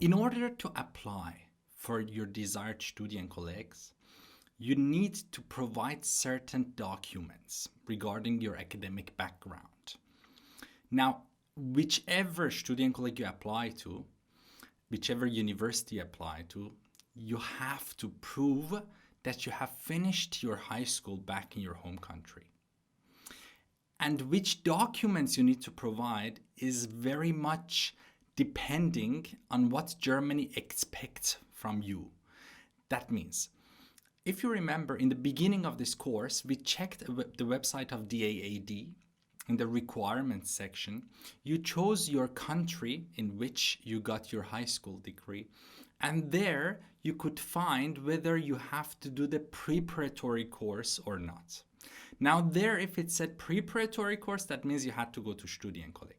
In order to apply for your desired Studienkollegs, you need to provide certain documents regarding your academic background. Now, whichever Studienkolleg you apply to, whichever university you apply to, you have to prove that you have finished your high school back in your home country. And which documents you need to provide is very much depending on what Germany expects from you. That means, if you remember, in the beginning of this course, we checked the website of DAAD. In the requirements section, you chose your country in which you got your high school degree, and there you could find whether you have to do the preparatory course or not. Now there, if it said preparatory course, that means you had to go to Studienkolleg.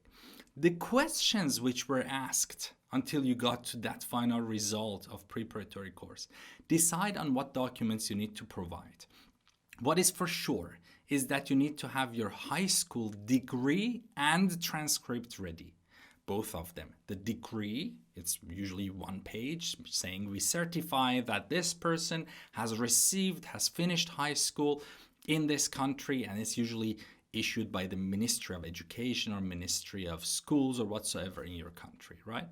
The questions which were asked until you got to that final result of preparatory course decide on what documents you need to provide. What is for sure is that you need to have your high school degree and transcript ready, both of them. The degree, it's usually one page saying we certify that this person has finished high school in this country, and it's usually issued by the Ministry of Education or Ministry of Schools or whatsoever in your country, right?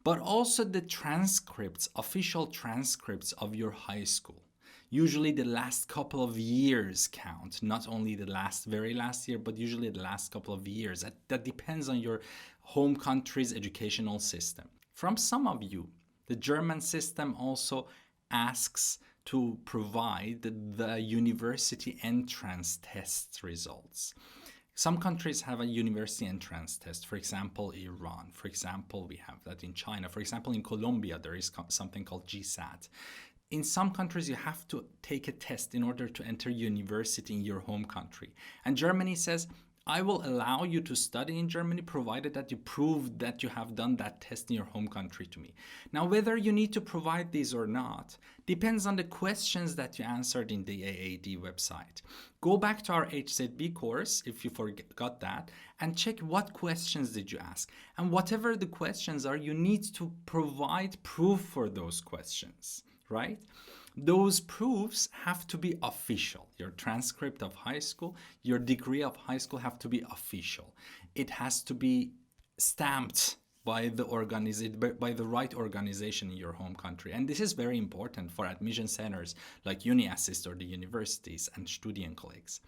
But also the transcripts, official transcripts of your high school. Usually the last couple of years count, not only the very last year, but usually the last couple of years. That depends on your home country's educational system. From some of you, the German system also asks to provide the university entrance test results. Some countries have a university entrance test, for example, Iran. For example, we have that in China. For example, in Colombia, there is something called GSAT. In some countries, you have to take a test in order to enter university in your home country. And Germany says, I will allow you to study in Germany provided that you prove that you have done that test in your home country to me. Now, whether you need to provide these or not depends on the questions that you answered in the AAD website. Go back to our HZB course, if you forgot that, and check what questions did you ask. And whatever the questions are, you need to provide proof for those questions. Right? Those proofs have to be official. Your transcript of high school, your degree of high school have to be official. It has to be stamped by the right organization in your home country. And this is very important for admission centers like UniAssist or the universities and Studienkollegs.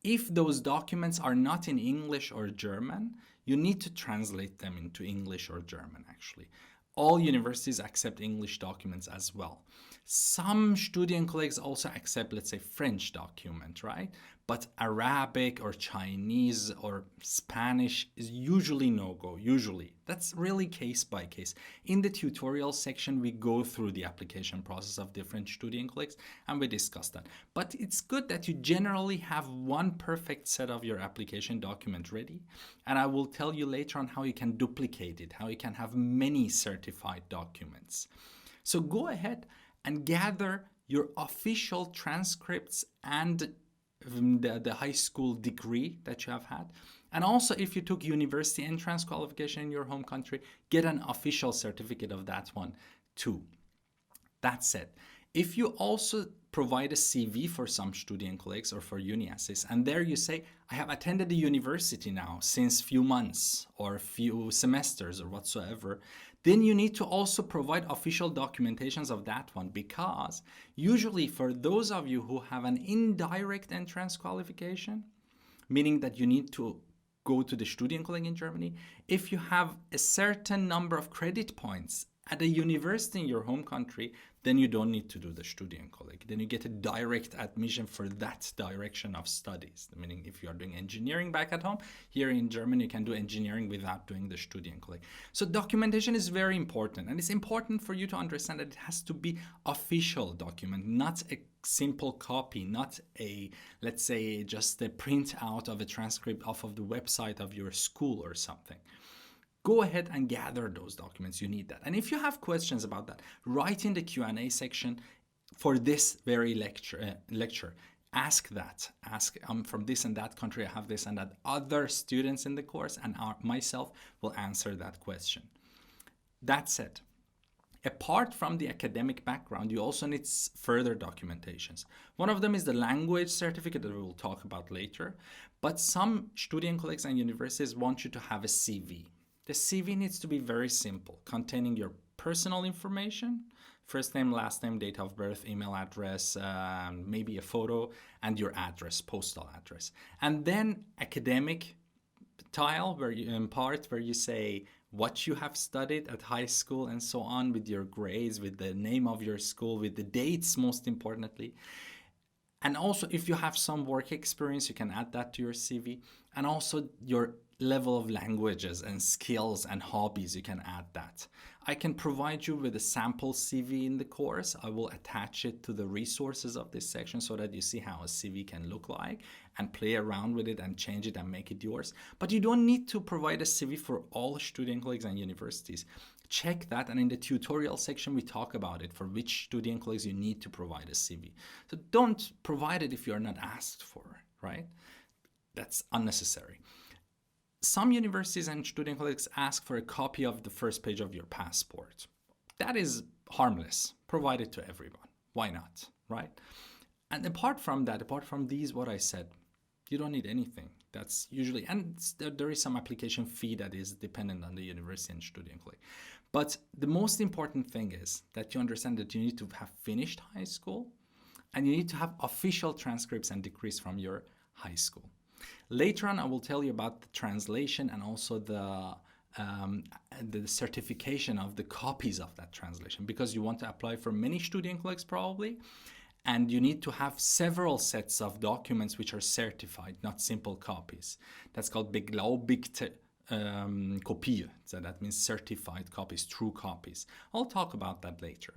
If those documents are not in English or German, you need to translate them into English or German, actually. All universities accept English documents as well. Some Studienkollegs also accept, let's say, French document, right? But Arabic or Chinese or Spanish is usually no-go, usually. That's really case by case. In the tutorial section, we go through the application process of different Studienkollegs and we discuss that. But it's good that you generally have one perfect set of your application document ready. And I will tell you later on how you can duplicate it, how you can have many certified documents. So go ahead and gather your official transcripts and the high school degree that you have had. And also, if you took university entrance qualification in your home country, get an official certificate of that one too. That's it. If you also provide a CV for some Studienkollegs or for UniAssist, and there you say, I have attended the university now since few months or few semesters or whatsoever, then you need to also provide official documentations of that one, because usually for those of you who have an indirect entrance qualification, meaning that you need to go to the Studienkolleg in Germany, if you have a certain number of credit points at a university in your home country, then you don't need to do the Studienkolleg. Then you get a direct admission for that direction of studies. Meaning if you are doing engineering back at home, here in Germany, you can do engineering without doing the Studienkolleg. So documentation is very important. And it's important for you to understand that it has to be official document, not a simple copy, not a, let's say, just a print out of a transcript off of the website of your school or something. Go ahead and gather those documents. You need that. And if you have questions about that, write in the Q&A section for this very lecture. Ask that. Ask, I'm from this and that country, I have this and that. Other students in the course and myself will answer that question. That's it. Apart from the academic background, you also need further documentations. One of them is the language certificate that we will talk about later. But some Studienkollegs and universities want you to have a CV. The CV needs to be very simple, containing your personal information, first name, last name, date of birth, email address, maybe a photo, and your address, postal address. And then academic tile where you say what you have studied at high school and so on, with your grades, with the name of your school, with the dates most importantly. And also if you have some work experience, you can add that to your CV. And also your level of languages and skills and hobbies, you can add that. I can provide you with a sample CV in the course. I will attach it to the resources of this section so that you see how a CV can look like and play around with it and change it and make it yours. But you don't need to provide a CV for all Studienkollegs and universities. Check that, and in the tutorial section we talk about it for which Studienkollegs you need to provide a CV. So don't provide it if you're not asked for, right? That's unnecessary. Some universities and Studienkollegs ask for a copy of the first page of your passport. That is harmless. Provide it to everyone. Why not, right? And apart from that, apart from these, what I said, you don't need anything. That's usually, and there is some application fee that is dependent on the university and Studienkolleg. But the most important thing is that you understand that you need to have finished high school and you need to have official transcripts and degrees from your high school. Later on, I will tell you about the translation and also the certification of the copies of that translation, because you want to apply for many Studienkollegs probably, and you need to have several sets of documents which are certified, not simple copies. That's called beglaubigte Kopie. So that means certified copies, true copies. I'll talk about that later.